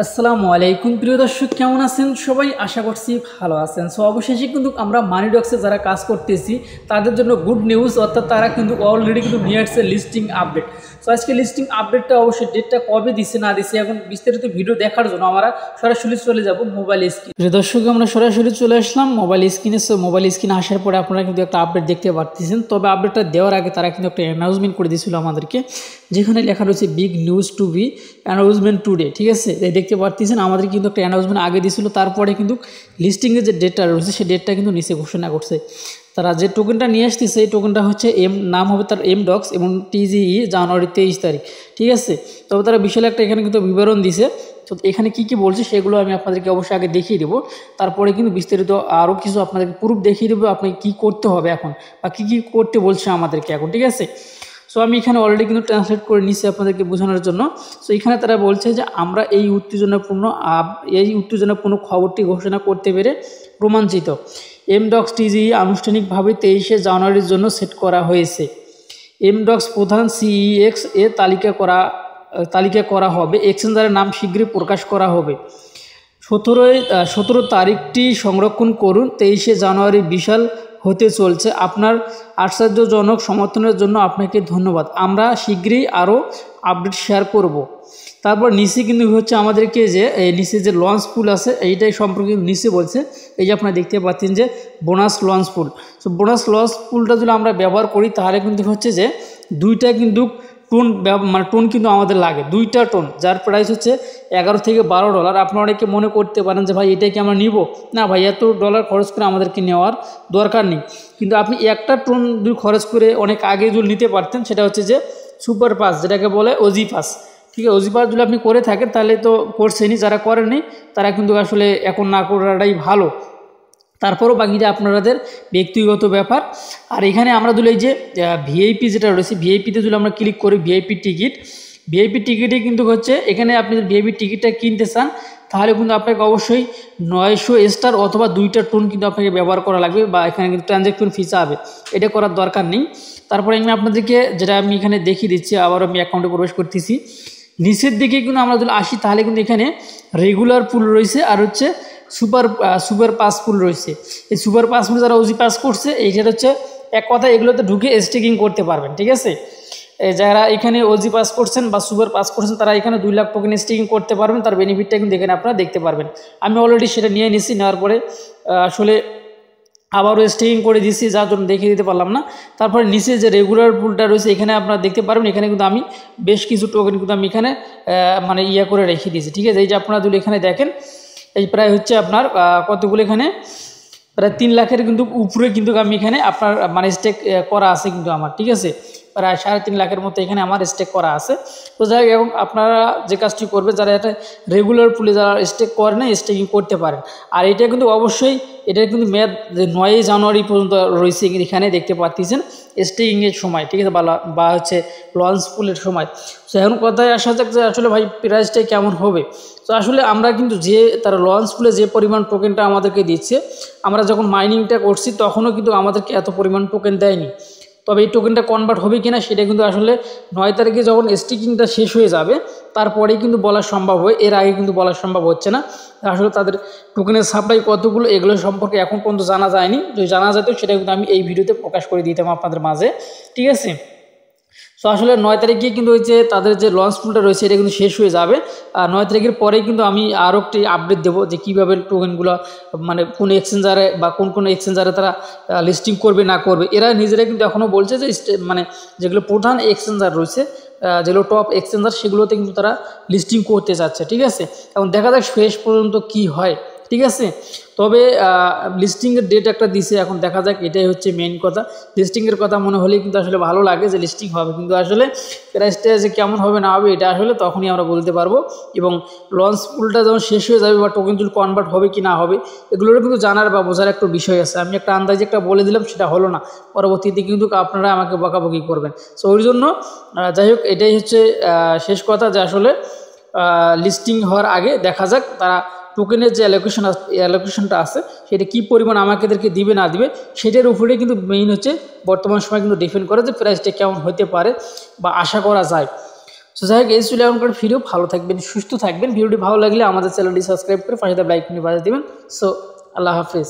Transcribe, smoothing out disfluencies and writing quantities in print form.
আসসালামু আলাইকুম প্রিয় দর্শক, কেমন আছেন সবাই? আশা করছি ভালো আছেন। সো অবশেষে কিন্তু আমরা মানিডক্সে যারা কাজ করতেছি তাদের জন্য গুড নিউজ, অর্থাৎ তারা কিন্তু অলরেডি কিন্তু নিয়ে আসছে লিস্টিং আপডেট। সো আজকে লিস্টিং আপডেটটা অবশ্যই ডেটটা কবে দিচ্ছে না দিচ্ছে এখন বিস্তারিত ভিডিও দেখার জন্য আমরা সরাসরি চলে যাব মোবাইল স্ক্রিন। প্রিয় দর্শক, আমরা সরাসরি চলে আসলাম মোবাইল স্ক্রিনে। সো মোবাইল স্ক্রিনে আসার পরে আপনারা কিন্তু একটা আপডেট দেখতে পাচ্ছেন। তবে আপডেটটা দেওয়ার আগে তারা কিন্তু একটা অ্যানাউন্সমেন্ট করে দিয়েছিল আমাদেরকে, যেখানে লেখা রয়েছে big news to be announcement today. ঠিক আছে, দেখতে পাচ্ছেন আমাদের কিন্তু একটা অ্যানাউন্সমেন্ট আগে দিয়েছিল, তারপরে কিন্তু লিস্টিংয়ের যে ডেটটা রয়েছে সেই ডেটটা কিন্তু নিচে ঘোষণা করছে। তারা যে টোকেনটা নিয়ে আসছে সেই টোকেনটা হচ্ছে নাম হবে তার এমডক্স এবং টিজিই জানুয়ারি 23 তারিখ। ঠিক আছে, তবে তারা বিশাল একটা এখানে কিন্তু বিবরণ দিছে। তো এখানে কী কী বলছে সেগুলো আমি আপনাদেরকে অবশ্যই আগে দেখিয়ে দেবো, তারপরে কিন্তু বিস্তারিত আরও কিছু আপনাদেরকে প্রুফ দেখিয়ে দেবো আপনাকে কী করতে হবে এখন বা কী কী করতে বলছে আমাদেরকে এখন। ঠিক আছে, সো আমি এখানে অলরেডি কিন্তু ট্রান্সলেট করে নিচ্ছি আপনাদেরকে বোঝানোর জন্য। সো এখানে তারা বলছে যে আমরা এই উত্তেজনাপূর্ণ খবরটি ঘোষণা করতে পেরে রোমাঞ্চিত। এমডক্স টিজিই আনুষ্ঠানিকভাবে 23শে জানুয়ারির জন্য সেট করা হয়েছে। এমডক্স প্রধান সিইএক্স এ তালিকা করা হবে। এক্সচেঞ্জারের নাম শীঘ্রই প্রকাশ করা হবে। 17 তারিখটি সংরক্ষণ করুন। 23শে জানুয়ারি বিশাল হতে চলছে। আপনার আশ্চর্যজনক সমর্থনের জন্য আপনাকে ধন্যবাদ। আমরা শীঘ্রই আরও আপডেট শেয়ার করব। তারপর নিচে কিন্তু হচ্ছে আমাদেরকে যে এই নিচে যে লঞ্চ পুল আছে এইটাই সম্পর্কে নিচে বলছে। এই যে আপনারা দেখতে পাচ্ছেন যে বোনাস লঞ্চ পুল। সো বোনাস লঞ্চ পুলটা যদি আমরা ব্যবহার করি তাহলে কিন্তু হচ্ছে যে দুইটা কিন্তু টোন কিন্তু আমাদের লাগে, 2টা টোন, যার প্রাইস হচ্ছে $11 থেকে $12। আপনারা অনেকে মনে করতে পারেন যে ভাই এটাই কি আমরা নিব? না ভাই, এত ডলার খরচ করে আমাদেরকে নেওয়ার দরকার নেই। কিন্তু আপনি একটা টোন যদি খরচ করে অনেক আগে যদি নিতে পারতেন, সেটা হচ্ছে যে সুপার পাস, যেটাকে বলে ওজি পাস। ঠিক আছে, ওজি পাস যদি আপনি করে থাকেন তাহলে তো করছেনই, যারা করেননি তারা কিন্তু আসলে এখন না করাটাই ভালো। তারপরও বাকিটা আপনাদের ব্যক্তিগত ব্যাপার। আর এখানে আমরা যদি এই যে ভিআইপি যেটা রয়েছে, ভিআইপিতে যদি আমরা ক্লিক করি, ভিআইপি টিকিটে কিন্তু হচ্ছে এখানে আপনি যদি ভিআইপি টিকিটটা কিনতে চান তাহলে কিন্তু আপনাকে অবশ্যই 900 স্টার অথবা 2টা টোন কিন্তু আপনাকে ব্যবহার করা লাগবে, বা এখানে কিন্তু ট্রানজ্যাকশন ফি চাবে, এটা করার দরকার নেই। তারপরে আমি আপনাদেরকে যেটা আমি এখানে দেখিয়ে দিচ্ছি, আবার আমি অ্যাকাউন্টে প্রবেশ করতেছি। নিচের দিকে কিন্তু আমরা যদি আসি তাহলে কিন্তু এখানে রেগুলার পুল রয়েছে আর হচ্ছে সুপার পাস পুল রয়েছে। এই সুপার পাস পুল যারা ওজি পাস করছে এইটা হচ্ছে এক কথা এগুলোতে ঢুকে স্টেকিং করতে পারবেন। ঠিক আছে, যারা এখানে ওজি পাস করছেন বা সুপার পাস করছেন তারা এখানে 2 লাখ টোকেন স্টেকিং করতে পারবেন। তার বেনিফিটটা কিন্তু এখানে আপনারা দেখতে পারবেন। আমি অলরেডি সেটা নিয়ে নিচ্ছি, নেওয়ার পরে আসলে আবারও স্টেকিং করে দিচ্ছি, যার জন্য দেখিয়ে দিতে পারলাম না। তারপরে নিচে যে রেগুলার পুলটা রয়েছে এখানে আপনারা দেখতে পারবেন, এখানে কিন্তু আমি বেশ কিছু টোকেন কিন্তু আমি এখানে মানে করে রেখে দিয়েছি। ঠিক আছে, এই যে আপনারা যদি এখানে দেখেন এই প্রায় হচ্ছে আপনার কতগুলো এখানে প্রায় 3 লাখের কিন্তু উপরে কিন্তু আমি এখানে আপনার মানে স্টেক করা আছে কিন্তু আমার। ঠিক আছে, প্রায় 3.5 লাখের মতো এখানে আমার স্টেক করা আছে। তো যাই হোক, এবং আপনারা যে কাজটি করবে যারা এটা রেগুলার পুলে যারা স্টেক করে না স্টেকিং করতে পারেন। আর এটা কিন্তু অবশ্যই এটা কিন্তু মেয়াদ 9 জানুয়ারি পর্যন্ত রয়েছে, এখানে দেখতে পাচ্ছেন স্টেকিংয়ের সময়। ঠিক আছে, বা হচ্ছে লঞ্চ পুলের সময়। তো এখন কথায় আসা যাক যে আসলে ভাই প্রাইসটা কেমন হবে। তো আসলে আমরা কিন্তু যে তারা লঞ্চ পুলে যে পরিমাণ টোকেনটা আমাদেরকে দিচ্ছে, আমরা যখন মাইনিংটা করছি তখনও কিন্তু আমাদেরকে এত পরিমাণ টোকেন দেয়নি। তবে এই টোকেনটা কনভার্ট হবে কিনা সেটা কিন্তু আসলে 9 তারিখে যখন স্টিকিংটা শেষ হয়ে যাবে তারপরেই কিন্তু বলা সম্ভব হয়, এর আগে কিন্তু বলা সম্ভব হচ্ছে না। আসলে তাদের টোকেনের সাপ্লাই কতগুলো এগুলো সম্পর্কে এখন পর্যন্ত জানা যায়নি। যদি জানা যেত সেটা কিন্তু আমি এই ভিডিওতে প্রকাশ করে দিতাম আপনাদের মাঝে। ঠিক আছে, সো আসলে 9 তারিখে কিন্তু ওই যে তাদের যে লঞ্চ পুলটা রয়েছে এটা কিন্তু শেষ হয়ে যাবে। আর 9 তারিখের পরেই কিন্তু আমি আরও একটি আপডেট দেবো যে কীভাবে টোকেনগুলো মানে কোন এক্সচেঞ্জারে বা কোন এক্সচেঞ্জারে তারা লিস্টিং করবে না করবে। এরা নিজেরা কিন্তু এখনও বলছে যে মানে যেগুলো প্রধান এক্সচেঞ্জার রয়েছে, যেগুলো টপ এক্সচেঞ্জার, সেগুলোতে কিন্তু তারা লিস্টিং করতে যাচ্ছে। ঠিক আছে, এখন দেখা যাক শেষ পর্যন্ত কি হয়। ঠিক আছে, তবে লিস্টিংয়ের ডেট একটা দিছে, এখন দেখা যাক, এটাই হচ্ছে মেইন কথা। লিস্টিংয়ের কথা মনে হলেই কিন্তু আসলে ভালো লাগে যে লিস্টিং হবে, কিন্তু আসলে প্রাইসটা যে কেমন হবে না হবে এটা আসলে তখনই আমরা বলতে পারবো। এবং লঞ্চ পুলটা যখন শেষ হয়ে যাবে বা টোকেন যদি কনভার্ট হবে কি না হবে এগুলোরও কিন্তু জানার বা বোঝার একটা বিষয় আছে। আমি একটা আন্দাজে একটা বলে দিলাম, সেটা হলো না, পরবর্তীতে কিন্তু আপনারা আমাকে বকাবকি করবেন। সো ওই জন্য যাই হোক, এটাই হচ্ছে শেষ কথা যে আসলে লিস্টিং হওয়ার আগে দেখা যাক তারা টোকেনের যে অ্যালোকেশনটা আছে সেটা কী পরিমাণ আমাদেরকে দিবে না দিবে সেটার উপরে কিন্তু মেইন হচ্ছে বর্তমান সময় কিন্তু ডিপেন্ড করে যে প্রাইসটা কেমন হতে পারে বা আশা করা যায়। সো যাই হোক, এই ছিল এখনকার ভিডিও। ভালো থাকবেন, সুস্থ থাকবেন। ভিডিওটি ভালো লাগলে আমাদের চ্যানেলটি সাবস্ক্রাইব করে পাশে লাইক করে বাজিয়ে দেবেন। সো আল্লাহ হাফিজ।